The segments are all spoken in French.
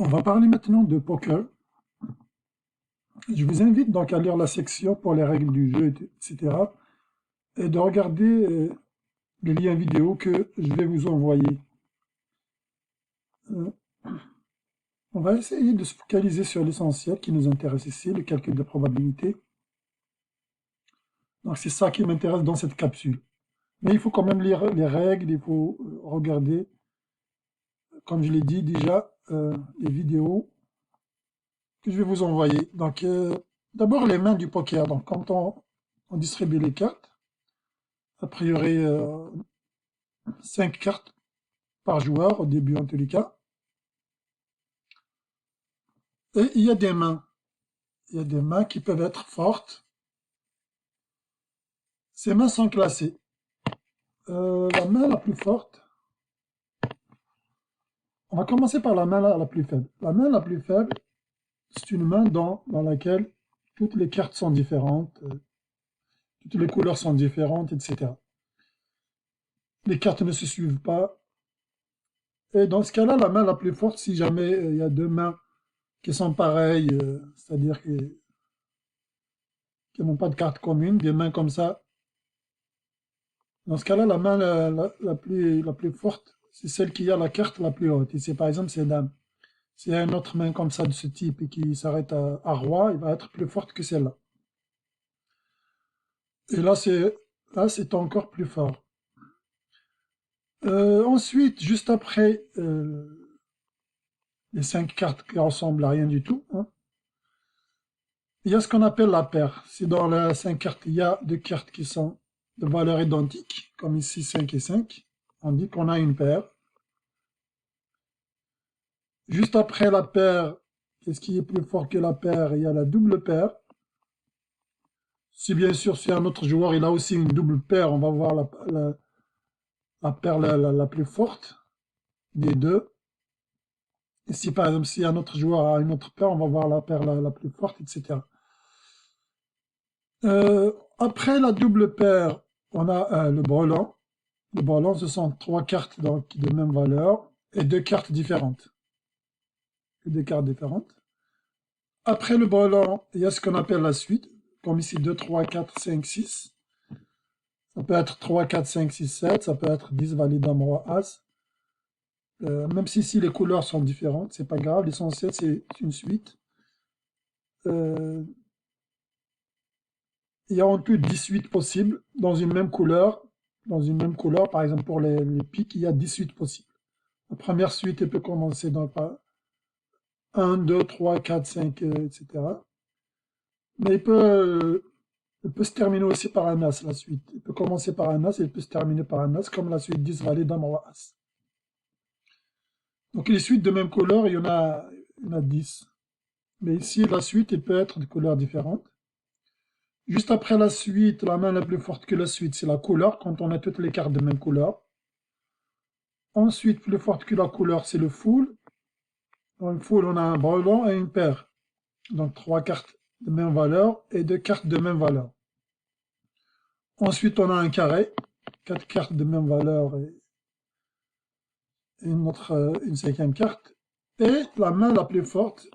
On va parler maintenant de poker. Je vous invite donc à lire la section pour les règles du jeu, etc. et de regarder le lien vidéo que je vais vous envoyer. Euh, on va essayer de se focaliser sur l'essentiel qui nous intéresse ici, le calcul de probabilité. Donc c'est ça qui m'intéresse dans cette capsule. Mais il faut quand même lire les règles, il faut regarder, comme je l'ai dit déjà, les vidéos que je vais vous envoyer. Donc d'abord les mains du poker. Donc quand on distribue les cartes, a priori 5 cartes par joueur au début en tous les cas. Et il y a des mains. Il y a des mains qui peuvent être fortes. Ces mains sont classées. La main la plus forte, on va commencer par la main la plus faible. La main la plus faible, c'est une main dans laquelle toutes les cartes sont différentes, toutes les couleurs sont différentes, etc. Les cartes ne se suivent pas. Et dans ce cas-là, la main la plus forte, si jamais il y a deux mains qui sont pareilles, c'est-à-dire qui n'ont pas de carte commune, des mains comme ça. Dans ce cas-là, la main la plus forte, c'est celle qui a la carte la plus haute. Ici, par exemple, c'est Dame. S'il y a une autre main comme ça de ce type et qui s'arrête à Roi, il va être plus forte que celle-là. Et là, c'est encore plus fort. Ensuite, juste après les 5 cartes qui ressemblent à rien du tout, hein, il y a ce qu'on appelle la paire. Si dans les 5 cartes, il y a deux cartes qui sont de valeur identique, comme ici 5 et 5, on dit qu'on a une paire. Juste après la paire, qu'est-ce qui est plus fort que la paire? Il y a la double paire. Si bien sûr, si un autre joueur il a aussi une double paire, on va voir la paire la plus forte des deux. Et si par exemple, si un autre joueur a une autre paire, on va voir la paire la plus forte, etc. Après la double paire, on a le brelan. Le brelan, ce sont 3 cartes donc, de même valeur et 2 cartes différentes. Deux cartes différentes. Après le brelan, il y a ce qu'on appelle la suite, comme ici 2, 3, 4, 5, 6. Ça peut être 3, 4, 5, 6, 7, ça peut être 10 valide dame, roi, as. Même si les couleurs sont différentes, c'est pas grave, l'essentiel c'est une suite. Il y a en tout 18 possibles dans une même couleur. Dans une même couleur, par exemple pour les piques, il y a 18 possibles. La première suite, elle peut commencer dans 1, 2, 3, 4, 5, etc. Mais elle peut se terminer aussi par un as, la suite. Elle peut commencer par un as et elle peut se terminer par un as, comme la suite 10 valide dame, roi, as. Donc les suites de même couleur, il y en a 10. Mais ici, la suite, elle peut être de couleurs différentes. Juste après la suite, la main la plus forte que la suite, c'est la couleur, quand on a toutes les cartes de même couleur. Ensuite, plus forte que la couleur, c'est le full. Dans le full, on a un brelan et une paire. Donc 3 cartes de même valeur et 2 cartes de même valeur. Ensuite, on a un carré, 4 cartes de même valeur et une cinquième carte. Et la main la plus forte,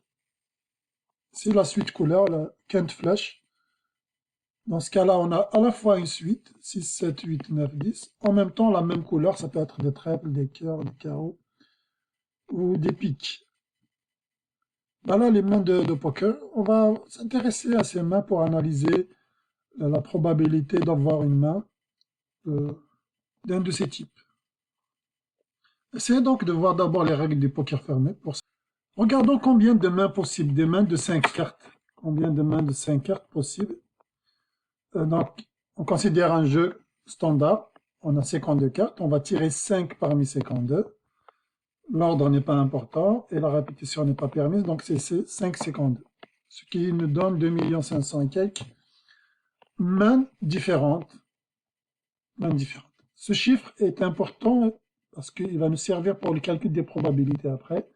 c'est la suite couleur, la quinte flèche. Dans ce cas-là, on a à la fois une suite, 6, 7, 8, 9, 10. En même temps, la même couleur, ça peut être des trèfles, des cœurs, des carreaux ou des piques. Voilà les mains de poker. On va s'intéresser à ces mains pour analyser la probabilité d'avoir une main d'un de ces types. Essayez donc de voir d'abord les règles du poker fermé. Regardons combien de mains possibles, des mains de 5 cartes. Combien de mains de 5 cartes possibles. Donc, on considère un jeu standard. On a 52 cartes. On va tirer 5 parmi 52. L'ordre n'est pas important et la répétition n'est pas permise. Donc, c'est 5 52. Ce qui nous donne 2 500 000 et quelques mains différentes. Ce chiffre est important parce qu'il va nous servir pour le calcul des probabilités après.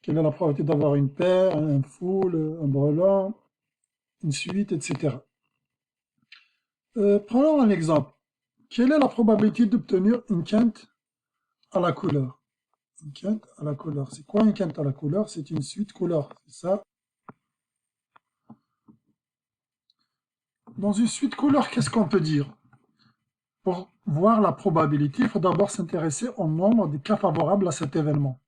Quelle est la probabilité d'avoir une paire, un full, un brelan, une suite, etc. Prenons un exemple. Quelle est la probabilité d'obtenir une quinte à la couleur? Une quinte à la couleur. C'est quoi une quinte à la couleur? C'est une suite couleur, c'est ça. Dans une suite couleur, qu'est-ce qu'on peut dire? Pour voir la probabilité, il faut d'abord s'intéresser au nombre des cas favorables à cet événement.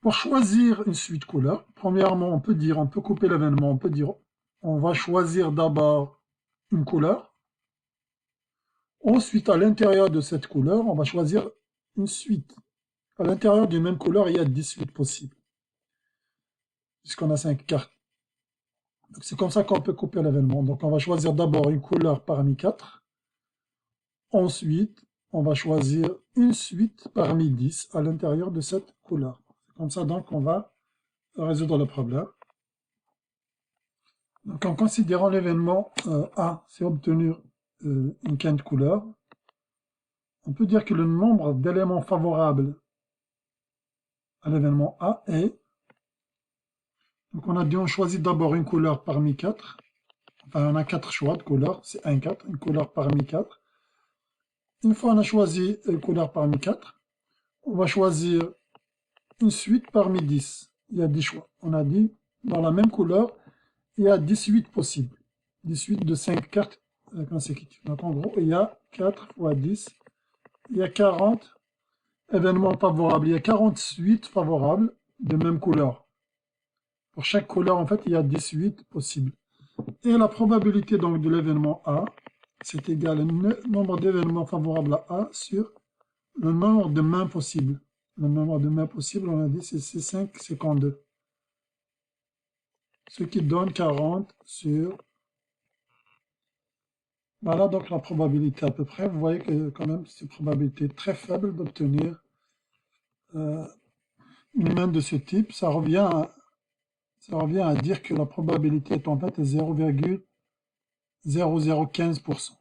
Pour choisir une suite couleur, premièrement, on peut couper l'événement, on peut dire, on va choisir d'abord une couleur. Ensuite, à l'intérieur de cette couleur, on va choisir une suite. À l'intérieur d'une même couleur, il y a 10 suites possibles, puisqu'on a 5 cartes. C'est comme ça qu'on peut couper l'événement. Donc, on va choisir d'abord une couleur parmi 4. Ensuite, on va choisir une suite parmi 10 à l'intérieur de cette couleur. C'est comme ça, donc, on va résoudre le problème. Donc, en considérant l'événement A, c'est obtenir une quinte couleur, on peut dire que le nombre d'éléments favorables à l'événement A est... Donc, on a dit on choisit d'abord une couleur parmi 4. Enfin, on a 4 choix de couleurs, c'est 1, 4, une couleur parmi 4. Une fois on a choisi une couleur parmi 4, on va choisir une suite parmi 10. Il y a 10 choix. On a dit, dans la même couleur, il y a 10 suites possibles. 10 suites de 5 cartes consécutives. Donc en gros, il y a 4 fois 10. Il y a 40 événements favorables. Il y a 40 suites favorables de même couleur. Pour chaque couleur, en fait, il y a 10 suites possibles. Et la probabilité donc de l'événement A, c'est égal au nombre d'événements favorables à A sur le nombre de mains possibles. Le nombre de mains possibles, on a dit, c'est C5, 2. Ce qui donne 40 sur... Voilà donc la probabilité à peu près. Vous voyez que quand même, c'est une probabilité très faible d'obtenir une main de ce type. Ça revient à dire que la probabilité est en fait 0,0015%.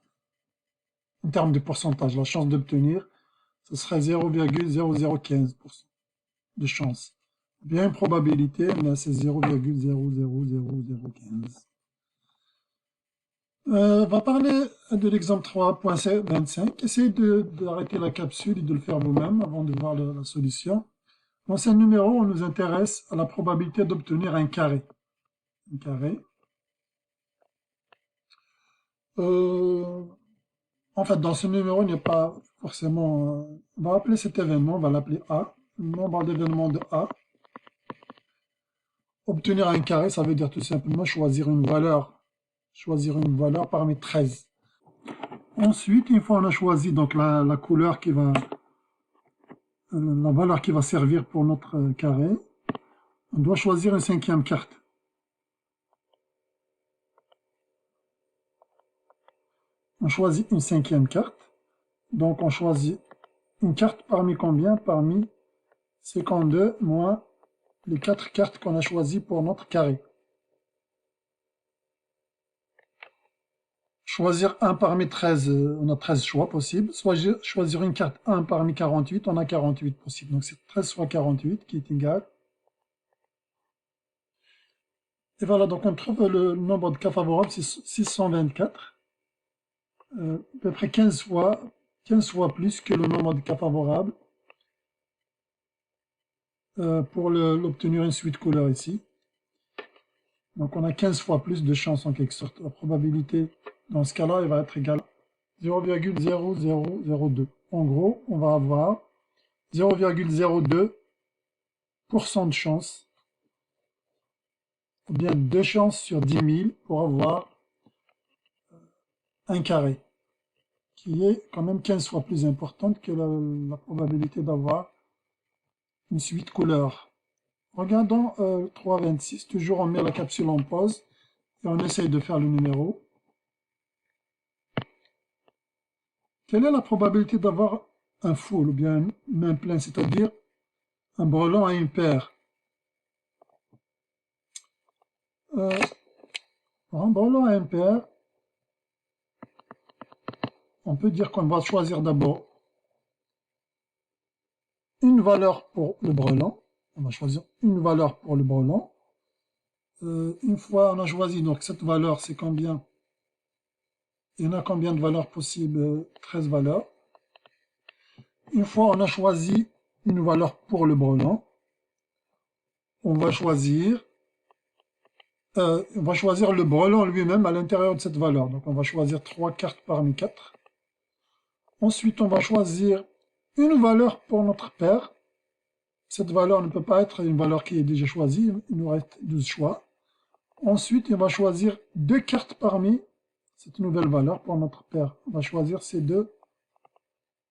En termes de pourcentage, la chance d'obtenir, ce serait 0,0015% de chance. Bien une probabilité, mais c'est 0,000015. On va parler de l'exemple 3.25. Essayez d'arrêter la capsule et de le faire vous-même avant de voir la solution. Dans ce numéro, on nous intéresse à la probabilité d'obtenir un carré. Un carré. En fait, dans ce numéro, il n'y a pas forcément... on va appeler cet événement, on va l'appeler A. Le nombre d'événements de A. Obtenir un carré, ça veut dire tout simplement choisir une valeur parmi 13. Ensuite, une fois on a choisi donc la couleur qui va, la valeur qui va servir pour notre carré, on doit choisir une 5e carte. On choisit une 5e carte. Donc on choisit une carte parmi combien? Parmi 52 moins les 4 cartes qu'on a choisies pour notre carré. Choisir 1 parmi 13, on a 13 choix possibles. Soit choisir une carte 1 parmi 48, on a 48 possibles. Donc c'est 13 fois 48 qui est égal. Et voilà, donc on trouve le nombre de cas favorables, c'est 624. À peu près 15 fois plus que le nombre de cas favorables pour l'obtenir une suite couleur ici. Donc on a 15 fois plus de chances en quelque sorte. La probabilité dans ce cas-là, elle va être égale à 0,0002. En gros, on va avoir 0,02% de chance, ou bien 2 chances sur 10 000 pour avoir un carré, qui est quand même 15 fois plus importante que la probabilité d'avoir une suite couleur. Regardons 3.26, toujours on met la capsule en pause et on essaye de faire le numéro. Quelle est la probabilité d'avoir un full ou bien un main plein, c'est-à-dire un brelan à une paire? Un brelan à une paire, on peut dire qu'on va choisir d'abord une valeur pour le brelan. On va choisir une valeur pour le brelan. Une fois on a choisi, donc cette valeur c'est combien? Il y en a combien de valeurs possibles? 13 valeurs. Une fois on a choisi une valeur pour le brelan. On va choisir le brelan lui-même à l'intérieur de cette valeur. Donc on va choisir 3 cartes parmi 4. Ensuite, on va choisir une valeur pour notre paire. Cette valeur ne peut pas être une valeur qui est déjà choisie, il nous reste 12 choix. Ensuite, on va choisir 2 cartes parmi cette nouvelle valeur pour notre paire. On va choisir ces deux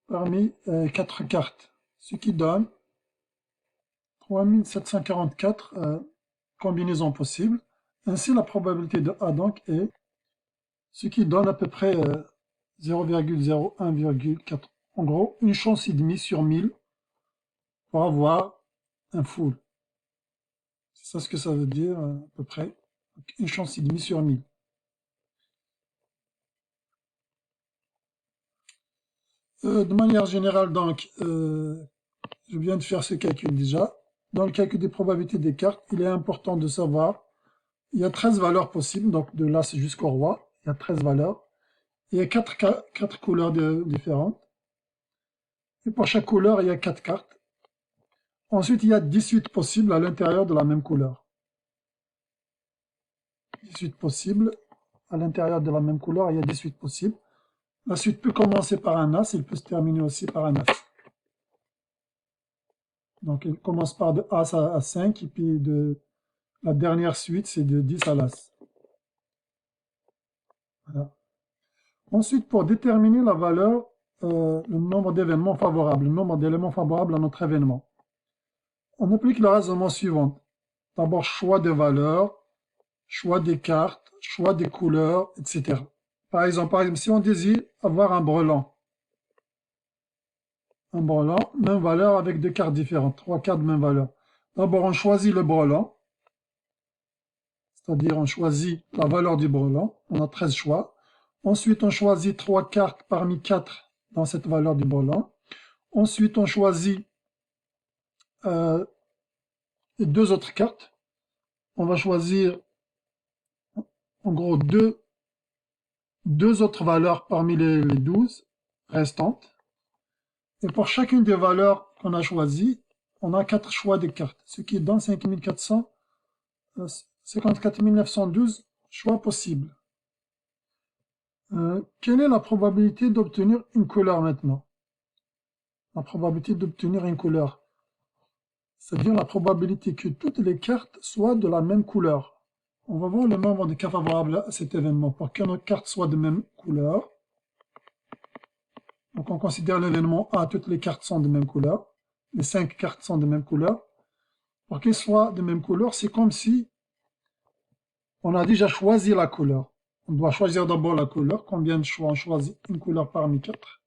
parmi 4 cartes, ce qui donne 3744 combinaisons possibles. Ainsi, la probabilité de A donc est ce qui donne à peu près 0,01,4. En gros, une chance et demie sur 1000 pour avoir un full. C'est ça ce que ça veut dire à peu près. Donc, une chance et demie sur 1000. De manière générale, donc, je viens de faire ce calcul déjà. Dans le calcul des probabilités des cartes, il est important de savoir, il y a 13 valeurs possibles, donc de l'As jusqu'au Roi, il y a 13 valeurs. Il y a 4 couleurs différentes. Et pour chaque couleur, il y a 4 cartes. Ensuite, il y a 18 possibles à l'intérieur de la même couleur. 18 possibles. À l'intérieur de la même couleur, il y a 18 possibles. La suite peut commencer par un As, il peut se terminer aussi par un As. Donc, il commence par de As à 5, et puis la dernière suite, c'est de 10 à l'As. Voilà. Ensuite, pour déterminer la valeur, le nombre d'événements favorables, le nombre d'éléments favorables à notre événement, on applique le raisonnement suivant. D'abord, choix des valeurs, choix des cartes, choix des couleurs, etc. Par exemple, si on désire avoir un brelan, même valeur avec deux cartes différentes, 3 cartes de même valeur. D'abord, on choisit le brelan, c'est-à-dire on choisit la valeur du brelan, on a 13 choix. Ensuite, on choisit 3 cartes parmi 4 dans cette valeur du brelan. Ensuite, on choisit 2 autres cartes. On va choisir en gros deux autres valeurs parmi les 12 restantes. Et pour chacune des valeurs qu'on a choisies, on a 4 choix de cartes, ce qui donne 54 912 choix possibles. Quelle est la probabilité d'obtenir une couleur maintenant? La probabilité d'obtenir une couleur, c'est-à-dire la probabilité que toutes les cartes soient de la même couleur. On va voir le nombre de cas favorables à cet événement. Pour que nos cartes soient de même couleur, donc on considère l'événement A, toutes les cartes sont de même couleur, les 5 cartes sont de même couleur. Pour qu'elles soient de même couleur, c'est comme si on a déjà choisi la couleur. On doit choisir d'abord la couleur. Combien de choix on choisit? Une couleur parmi 4.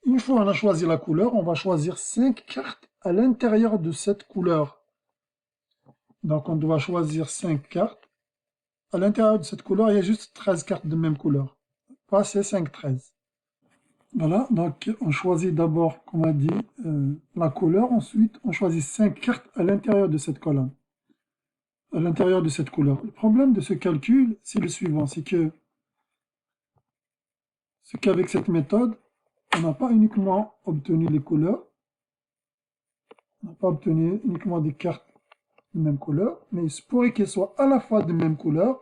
Une fois on a choisi la couleur, on va choisir 5 cartes à l'intérieur de cette couleur. Donc on doit choisir 5 cartes. À l'intérieur de cette couleur, il y a juste 13 cartes de même couleur. Pas ces 5, 13. Voilà, donc on choisit d'abord, comme on a dit, la couleur. Ensuite, on choisit 5 cartes à l'intérieur de cette colonne. À l'intérieur de cette couleur. Le problème de ce calcul, c'est le suivant, c'est qu'avec cette méthode, on n'a pas uniquement obtenu les couleurs, on n'a pas obtenu uniquement des cartes de même couleur, mais il se pourrait qu'elles soient à la fois de même couleur,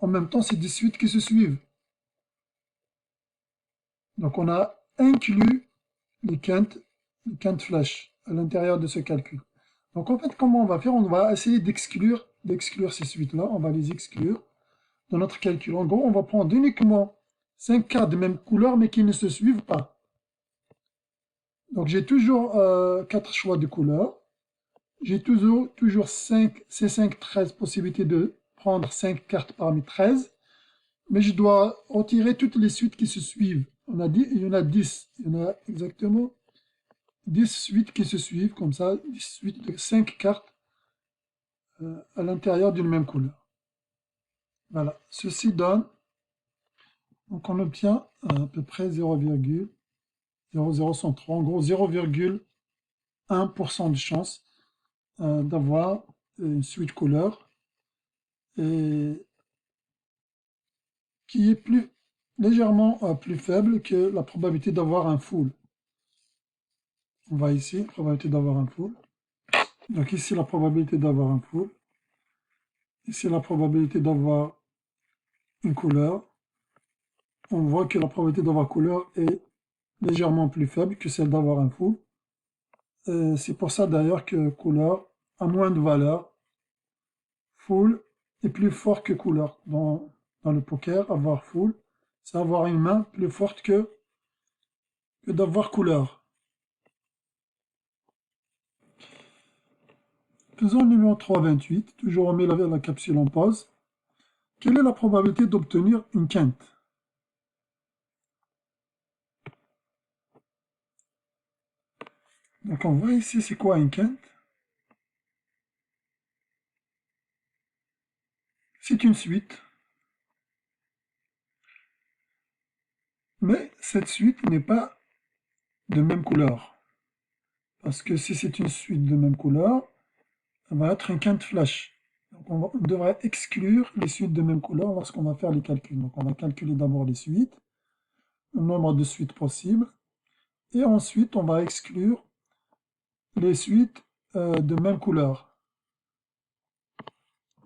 en même temps c'est des suites qui se suivent. Donc on a inclus les quintes flèches à l'intérieur de ce calcul. Donc en fait, comment on va faire? On va essayer d'exclure ces suites-là, on va les exclure de notre calcul. En gros, on va prendre uniquement 5 cartes de même couleur, mais qui ne se suivent pas. Donc j'ai toujours 4 choix de couleurs. J'ai toujours ces 13 possibilités de prendre 5 cartes parmi 13. Mais je dois retirer toutes les suites qui se suivent. On a dit, il y en a 10. Il y en a exactement 10 suites qui se suivent, comme ça, 10 suites de 5 cartes à l'intérieur d'une même couleur. Voilà. Ceci donne, donc on obtient à peu près 0,0003, en gros 0,1% de chance d'avoir une suite couleur et qui est légèrement plus faible que la probabilité d'avoir un full. On va ici, probabilité d'avoir un full. Donc ici, la probabilité d'avoir un full. Ici, la probabilité d'avoir une couleur. On voit que la probabilité d'avoir couleur est légèrement plus faible que celle d'avoir un full. C'est pour ça d'ailleurs que couleur a moins de valeur. Full est plus fort que couleur. Dans le poker, avoir full, c'est avoir une main plus forte que d'avoir couleur. Faisons le numéro 328. Toujours on met la capsule en pause. Quelle est la probabilité d'obtenir une quinte? Donc on voit ici c'est quoi une quinte. C'est une suite. Mais cette suite n'est pas de même couleur. Parce que si c'est une suite de même couleur, ça va être une quinte flash. Donc on devrait exclure les suites de même couleur lorsqu'on va faire les calculs. Donc on va calculer d'abord les suites, le nombre de suites possibles, et ensuite on va exclure les suites de même couleur.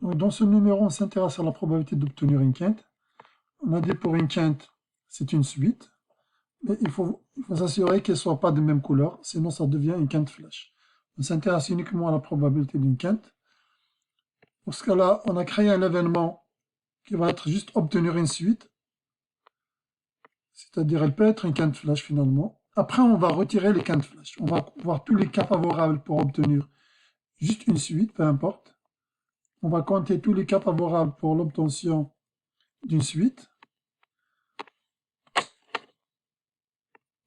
Donc dans ce numéro, on s'intéresse à la probabilité d'obtenir une quinte. On a dit pour une quinte, c'est une suite, mais il faut s'assurer qu'elle ne soit pas de même couleur, sinon ça devient une quinte flash. On s'intéresse uniquement à la probabilité d'une quinte. Pour ce cas-là, on a créé un événement qui va être juste obtenir une suite, c'est-à-dire elle peut être une quinte flash finalement. Après, on va retirer les quintes flash. On va voir tous les cas favorables pour obtenir juste une suite, peu importe. On va compter tous les cas favorables pour l'obtention d'une suite.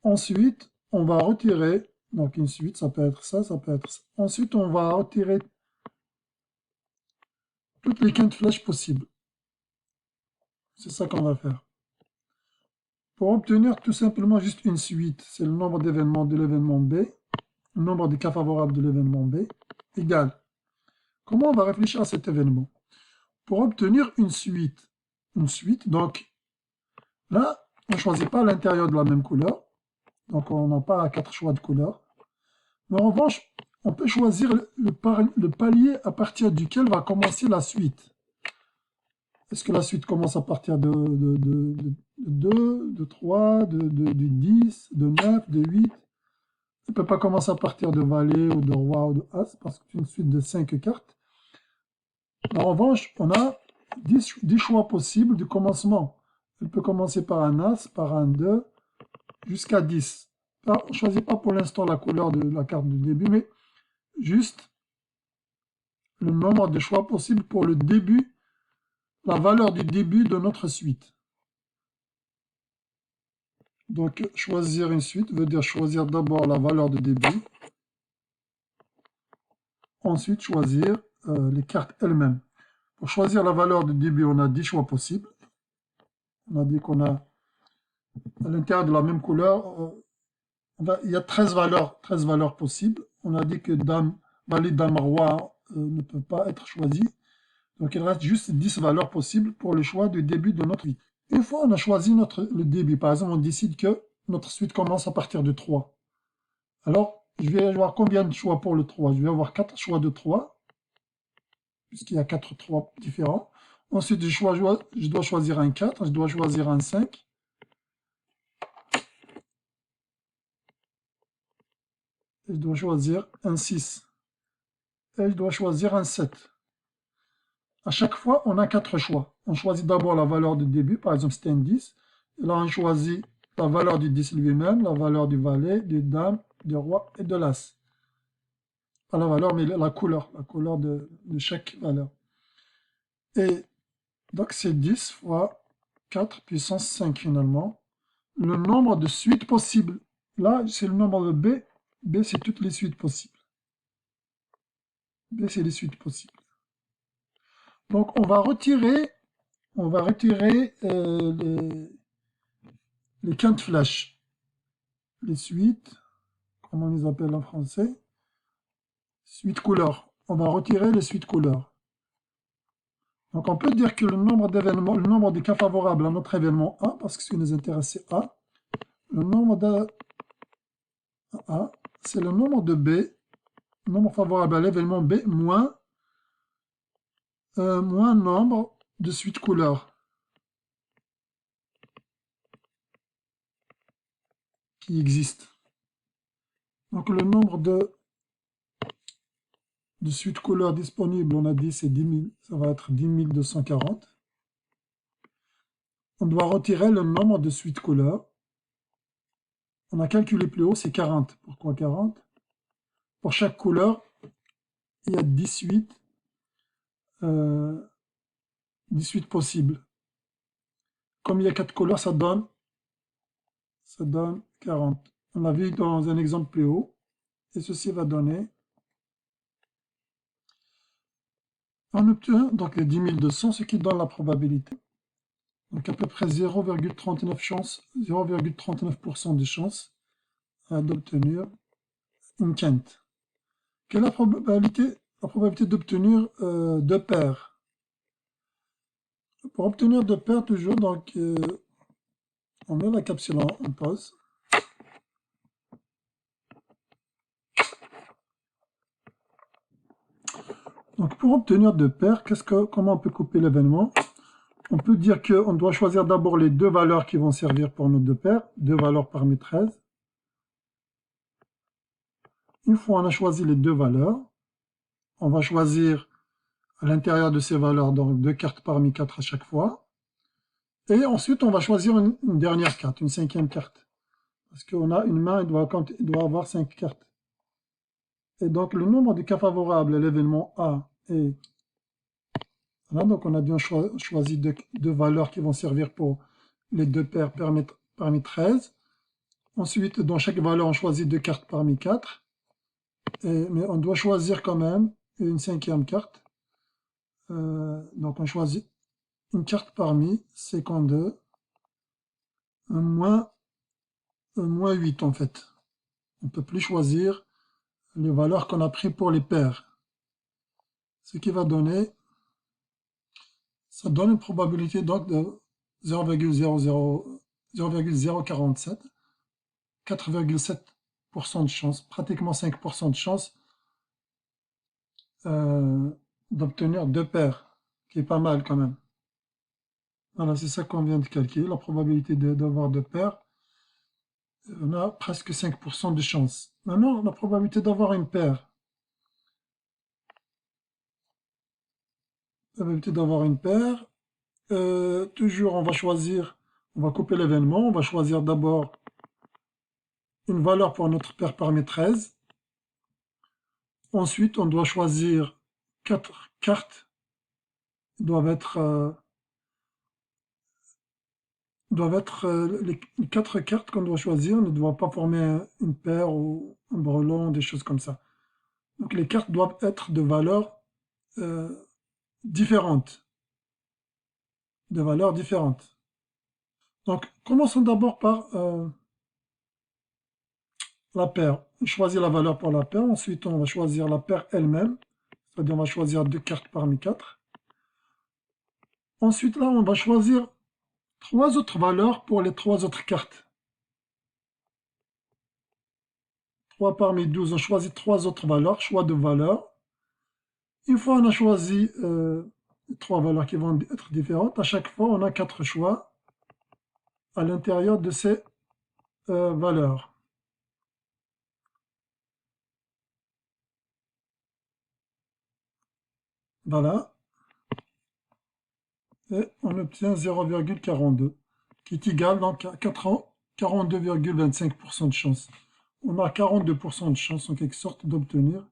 Ensuite, on va retirer, donc une suite, ça peut être ça, ça peut être ça. Ensuite, on va retirer toutes les quintes flash possibles. C'est ça qu'on va faire. Pour obtenir tout simplement juste une suite, c'est le nombre d'événements de l'événement B, le nombre de cas favorables de l'événement B, égale. Comment on va réfléchir à cet événement? Pour obtenir une suite, donc là, on ne choisit pas l'intérieur de la même couleur, donc on n'a pas 4 choix de couleurs. Mais en revanche, on peut choisir le palier à partir duquel va commencer la suite. Est-ce que la suite commence à partir de 2, de 3, de 10, de 9, de 8? Elle ne peut pas commencer à partir de valet ou de roi ou de as, parce que c'est une suite de 5 cartes. En revanche, on a 10 choix possibles de commencement. Elle peut commencer par un as, par un 2, jusqu'à 10. Là, on ne choisit pas pour l'instant la couleur de la carte de début, mais juste le nombre de choix possibles pour le début, la valeur du début de notre suite. Donc, choisir une suite veut dire choisir d'abord la valeur de début, ensuite choisir les cartes elles-mêmes. Pour choisir la valeur de début, on a 10 choix possibles. On a dit qu'on a à l'intérieur de la même couleur, il y a 13 valeurs possibles. On a dit que dame, valet, dame, roi ne peut pas être choisi. Donc il reste juste 10 valeurs possibles pour le choix du début de notre suite. Une fois on a choisi le début, par exemple on décide que notre suite commence à partir de 3. Alors je vais avoir combien de choix pour le 3? Je vais avoir 4 choix de 3, puisqu'il y a 4 3 différents. Ensuite je dois choisir un 4, je dois choisir un 5. Et je dois choisir un 6. Et je dois choisir un 7. À chaque fois, on a 4 choix. On choisit d'abord la valeur de début, par exemple c'était un 10. Et là, on choisit la valeur du 10 lui-même, la valeur du valet, du dame, du roi et de l'as. Pas la valeur, mais la couleur de chaque valeur. Et donc c'est 10 fois 4 puissance 5 finalement. Le nombre de suites possibles. Là, c'est le nombre de B. B, c'est toutes les suites possibles. B, c'est les suites possibles. Donc on va retirer les quintes flash, les suites, comment on les appelle en français, suite couleur. On va retirer les suites couleurs. Donc on peut dire que le nombre d'événements, le nombre de cas favorables à notre événement A, parce que ce qui nous intéresse c'est A, le nombre de A c'est le nombre de B, nombre favorable à l'événement B, moins nombre de suites couleurs qui existent. Donc le nombre de suites couleurs disponibles, on a dit c'est 10 000, ça va être 10 240. On doit retirer le nombre de suites couleurs. On a calculé plus haut, c'est 40. Pourquoi 40? Pour chaque couleur, il y a 18 possibles. Comme il y a 4 couleurs, ça donne 40. On l'a vu dans un exemple plus haut. Et ceci va donner... On obtient donc les 10 200, ce qui donne la probabilité. Donc à peu près 0,39 chance, 0,39% de chance d'obtenir une quinte. Quelle est la probabilité? La probabilité d'obtenir deux paires. Pour obtenir deux paires, toujours, donc on met la capsule en pause. Donc pour obtenir deux paires, comment on peut couper l'événement? On peut dire qu'on doit choisir d'abord les deux valeurs qui vont servir pour nos deux paires, deux valeurs parmi 13. Une fois on a choisi les deux valeurs, on va choisir à l'intérieur de ces valeurs donc deux cartes parmi 4 à chaque fois. Et ensuite on va choisir une dernière carte, une cinquième carte. Parce qu'on a une main, il doit avoir 5 cartes. Et donc le nombre de cas favorables à l'événement A est... Voilà, donc on a bien choisi deux valeurs qui vont servir pour les deux paires parmi 13. Ensuite, dans chaque valeur, on choisit deux cartes parmi 4. Mais on doit choisir quand même une cinquième carte. Donc on choisit une carte parmi 52, un moins 8 en fait. On ne peut plus choisir les valeurs qu'on a prises pour les paires. Ce qui va donner, ça donne une probabilité donc de 0,047, 4,7% de chance, pratiquement 5% de chance d'obtenir deux paires, qui est pas mal quand même. Voilà, c'est ça qu'on vient de calculer, la probabilité d'avoir deux paires. On a presque 5% de chance. Maintenant, la probabilité d'avoir une paire. La probabilité d'avoir une paire. Toujours, on va couper l'événement. On va choisir d'abord une valeur pour notre paire parmi 13. Ensuite, on doit choisir 4 cartes. Ils doivent être les 4 cartes qu'on doit choisir ne doivent pas former une paire ou un brelan, des choses comme ça. Donc les cartes doivent être de valeurs différentes. De valeurs différentes. Donc commençons d'abord par la paire. On choisit la valeur pour la paire. Ensuite, on va choisir la paire elle-même. C'est-à-dire on va choisir deux cartes parmi 4. Ensuite, là, on va choisir 3 autres valeurs pour les 3 autres cartes. 3 parmi 12, on choisit 3 autres valeurs, choix de valeurs. Une fois on a choisi 3 valeurs qui vont être différentes, à chaque fois on a 4 choix à l'intérieur de ces valeurs. Voilà. Et on obtient 0,42, qui est égal donc à 42,25% de chance. On a 42% de chance en quelque sorte d'obtenir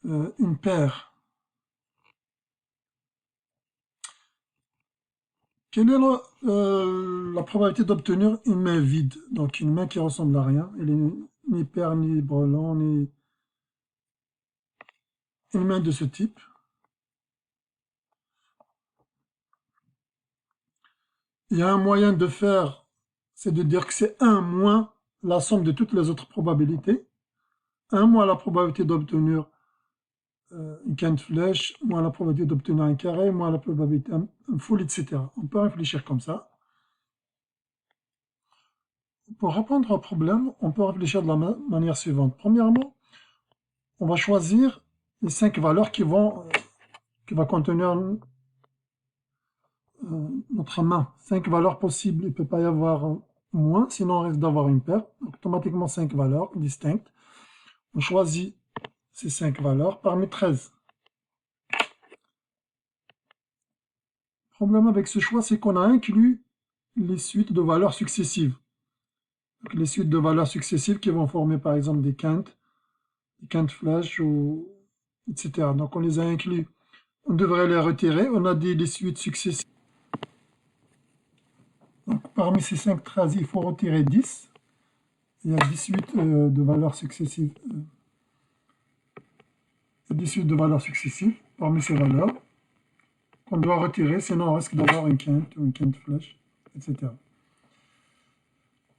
une paire. Quelle est la probabilité d'obtenir une main vide? Donc une main qui ressemble à rien. Elle est ni paire, ni brelan, ni une main de ce type. Il y a un moyen de faire, c'est de dire que c'est 1 moins la somme de toutes les autres probabilités. 1 moins la probabilité d'obtenir une quinte flèche, moins la probabilité d'obtenir un carré, moins la probabilité un full, etc. On peut réfléchir comme ça. Pour répondre au problème, on peut réfléchir de la manière suivante. Premièrement, on va choisir les 5 valeurs qui va contenir notre main. 5 valeurs possibles, il ne peut pas y avoir moins, sinon on risque d'avoir une paire. Donc, automatiquement 5 valeurs distinctes. On choisit ces 5 valeurs parmi 13. Le problème avec ce choix, c'est qu'on a inclus les suites de valeurs successives. Donc, les suites de valeurs successives qui vont former par exemple des quintes flash, etc. Donc on les a inclus. On devrait les retirer. On a des suites successives. Donc parmi ces 5 traces, il faut retirer 10. Il y a 18 de valeurs successives. 18 de valeurs successives parmi ces valeurs qu'on doit retirer, sinon on risque d'avoir une quinte ou une quinte flash, etc.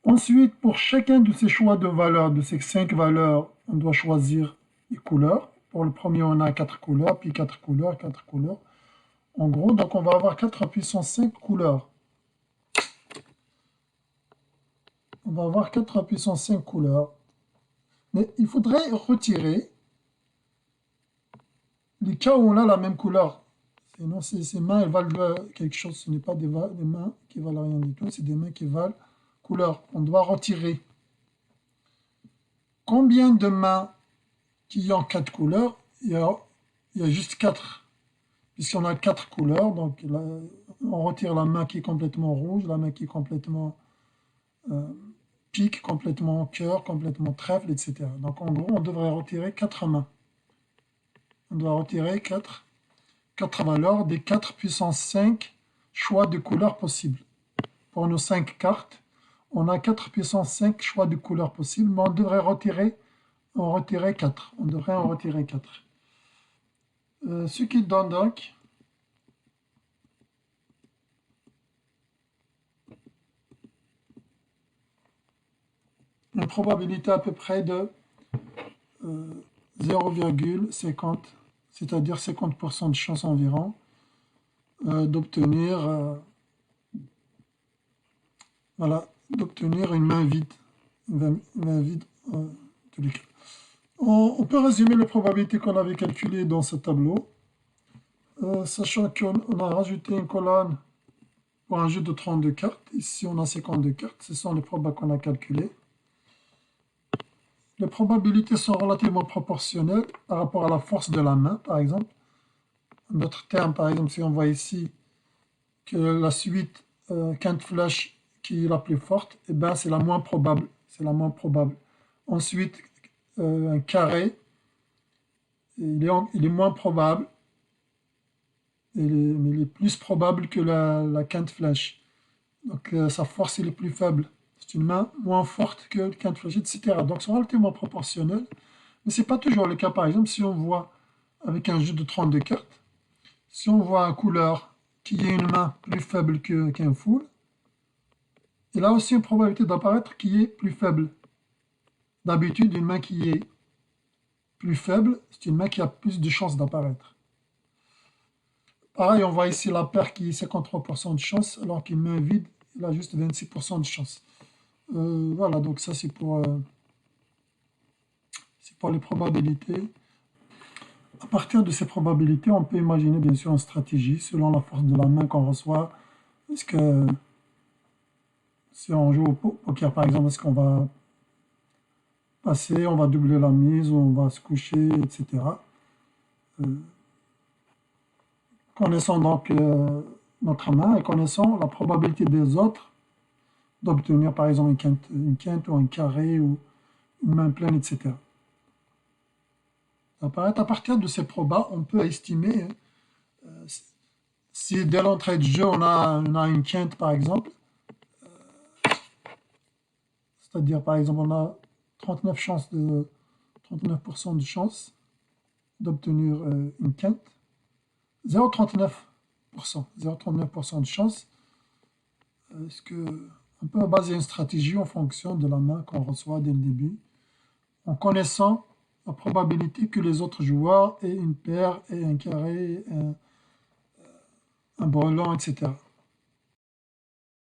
Ensuite, pour chacun de ces choix de valeurs, de ces 5 valeurs, on doit choisir les couleurs. Pour le premier, on a 4 couleurs, puis 4 couleurs, 4 couleurs. En gros, donc on va avoir 4 puissance 5 couleurs. On va avoir 4 puissance 5 couleurs. Mais il faudrait retirer les cas où on a la même couleur. Sinon, ces mains, elles valent quelque chose. Ce n'est pas des mains qui valent rien du tout, c'est des mains qui valent couleur. On doit retirer. Combien de mains qui ont 4 couleurs? Il y a juste 4. Puisqu'on a 4 couleurs, donc là, on retire la main qui est complètement rouge, la main qui est complètement pique, complètement cœur, complètement trèfle, etc. Donc en gros, on devrait retirer 4 mains. On doit retirer 4 valeurs des 4 puissance 5 choix de couleurs possibles. Pour nos 5 cartes, on a 4 puissance 5 choix de couleurs possibles, mais on devrait en retirer 4. On devrait en retirer 4. Ce qui donne donc une probabilité à peu près de 0,50, c'est-à-dire 50% de chance environ d'obtenir une main vide. Une main vide tous les cas. On peut résumer les probabilités qu'on avait calculées dans ce tableau, sachant qu'on a rajouté une colonne pour un jeu de 32 cartes. Ici, on a 52 cartes. Ce sont les probas qu'on a calculées. Les probabilités sont relativement proportionnelles par rapport à la force de la main, par exemple. En d'autres termes, par exemple, si on voit ici que la suite quinte flash qui est la plus forte, eh ben, c'est la moins probable. C'est la moins probable. Ensuite, un carré, il est moins probable, mais il est plus probable que la quinte flash. Donc sa force est plus faible. C'est une main moins forte que le quinte flash, etc. Donc c'est relativement proportionnel. Mais ce n'est pas toujours le cas. Par exemple, si on voit avec un jeu de 32 cartes, si on voit un couleur qui a une main plus faible qu'un full, il a aussi une probabilité d'apparaître qui est plus faible. D'habitude, une main qui est plus faible, c'est une main qui a plus de chances d'apparaître. Pareil, on voit ici la paire qui est 53% de chance, alors qu'une main vide, il a juste 26% de chance. Voilà, donc ça c'est pour les probabilités. À partir de ces probabilités, on peut imaginer bien sûr une stratégie selon la force de la main qu'on reçoit. Est-ce que si on joue au poker par exemple, est-ce qu'on va passer, on va doubler la mise, on va se coucher, etc. Connaissant donc notre main et connaissant la probabilité des autres d'obtenir par exemple une quinte ou un carré ou une main pleine, etc. À partir de ces probas, on peut estimer si dès l'entrée de jeu on a une quinte par exemple, c'est-à-dire par exemple on a 39% de chance d'obtenir une quinte, 0,39% de chance. Est-ce qu'on peut baser une stratégie en fonction de la main qu'on reçoit dès le début, en connaissant la probabilité que les autres joueurs aient une paire et un carré, un brelan, etc.